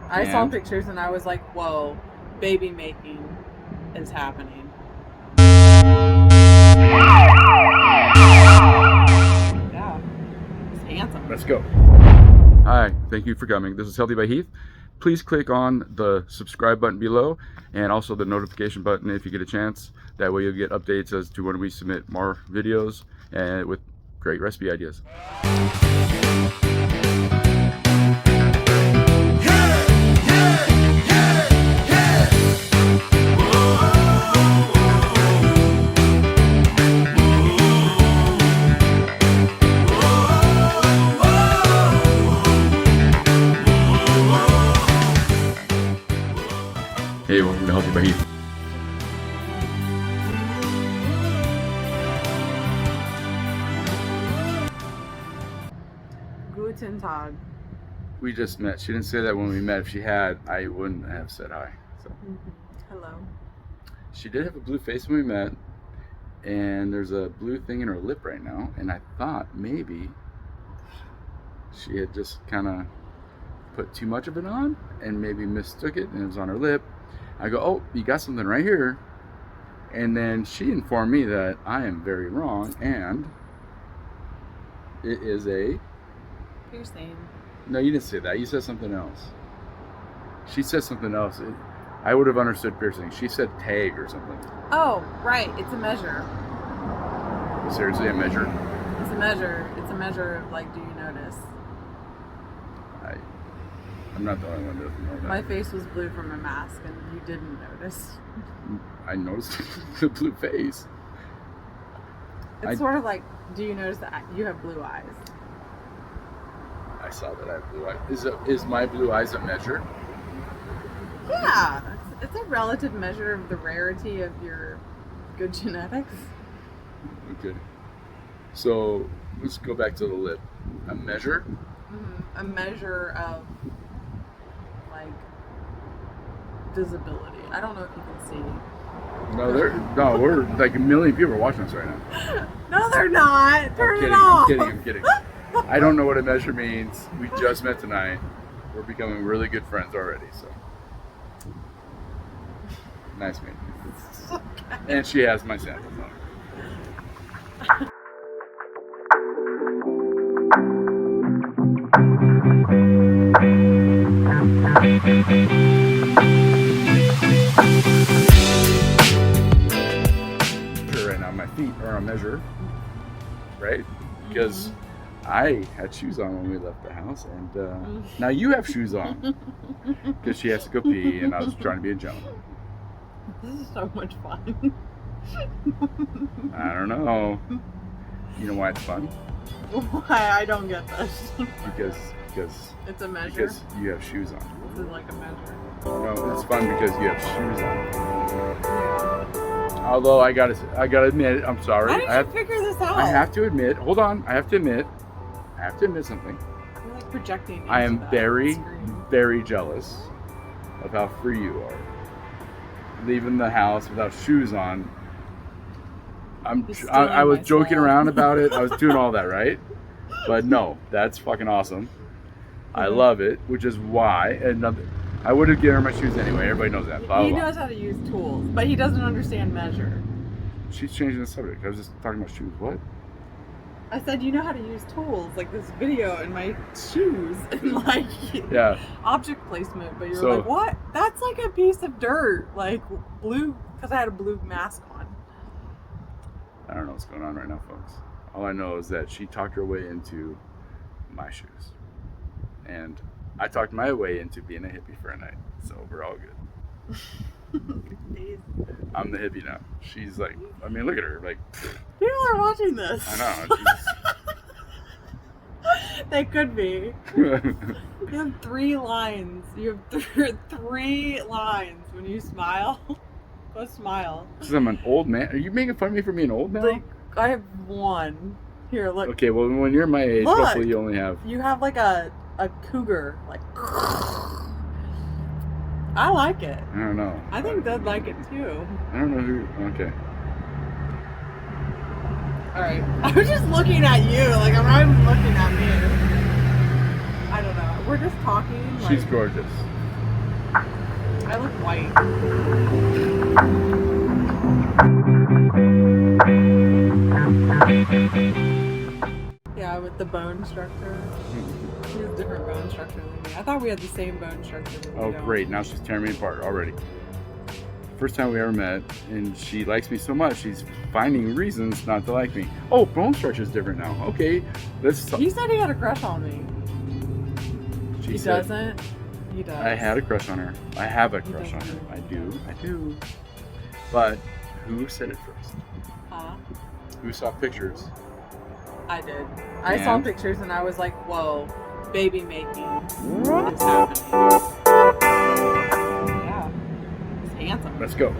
I saw pictures and I was like, whoa, baby making is happening. Yeah, it's handsome. Let's go. Hi, thank you for coming. This is Healthy by Heath. Please click on the subscribe button below and also the notification button if you get a chance. That way you'll get updates as to when we submit more videos and with great recipe ideas. Hey, welcome to Healthy by Heath. Guten Tag. We just met. She didn't say that when we met. If she had, I wouldn't have said hi. So. Hello. She did have a blue face when we met, and there's a blue thing in her lip right now, and I thought maybe she had just kind of put too much of it on and maybe mistook it and it was on her lip. I go, oh, you got something right here. And then she informed me that I am very wrong and it is a Piercing. No, you didn't say that. You said something else. She said something else. I would have understood piercing. She said tag or something. Oh, right. It's a measure. Seriously, a measure? It's a measure. It's a measure of, like, do you notice? I'm not the only one that doesn't know that. My face was blue from a mask, and you didn't notice. I noticed the blue face. It's sort of like, do you notice that you have blue eyes? I saw that I have blue eyes. Is my blue eyes a measure? Yeah. It's a relative measure of the rarity of your good genetics. Okay. So, let's go back to the lip. A measure? Mm-hmm. A measure of, like, visibility. I don't know if you can see. No, we're like a million people are watching us right now. No, they're not. Turn it I'm off. kidding. I'm kidding. I don't know what a measure means. We just met tonight. We're becoming really good friends already. So nice meeting you. Okay. And she has my samples on her. Right now, my feet are on measure, right? Because I had shoes on when we left the house, and now you have shoes on because she has to go pee, and I was trying to be a gentleman. This is so much fun. I don't know. You know why it's fun? Why? I don't get this. Because it's a measure. Because you have shoes on. This is like a measure. No, it's fun because you have shoes on. Although I gotta admit, I'm sorry. How did you figure this out? I have to admit. Hold on. I have to admit something. You're like projecting. I am very, very jealous of how free you are. Leaving the house without shoes on. I was joking around about it. I was doing all that, right? But no, that's fucking awesome. I love it, which is why. I would have given her my shoes anyway. Everybody knows that. He knows how to use tools, but he doesn't understand measure. She's changing the subject. I was just talking about shoes. What? I said, you know how to use tools, like this video and my shoes and like object placement, but you're like, what? That's like a piece of dirt, like blue, because I had a blue mask on. I don't know what's going on right now, folks. All I know is that she talked her way into my shoes. And I talked my way into being a hippie for a night. So we're all good. I'm the hippie now. She's like, I mean, look at her. Like, people are watching this. I know. They could be. You have 3 lines. You have 3 lines when you smile. Go smile. Because I'm an old man. Are you making fun of me for being old now? Like, I have 1. Here, look. Okay, well, when you're my age, look, hopefully you only have... You have like a cougar. Like... I like it. I don't know. I think they'd like it too. I don't know who... Okay. Alright. I was just looking at you. Like, I'm not even looking at me. I don't know. We're just talking. She's gorgeous. I look white. Yeah, with the bone structure. She has a different bone structure than me. I thought we had the same bone structure. Oh, great. Now she's tearing me apart already. First time we ever met, and she likes me so much, she's finding reasons not to like me. Oh, bone structure is different now. Okay, let's. He said he had a crush on me. He doesn't. He does. I had a crush on her. I have a crush on her. I do. But who said it first? Huh? Who saw pictures? I did. I saw pictures and I was like, whoa, baby making is happening. Yeah. He's handsome. Let's go.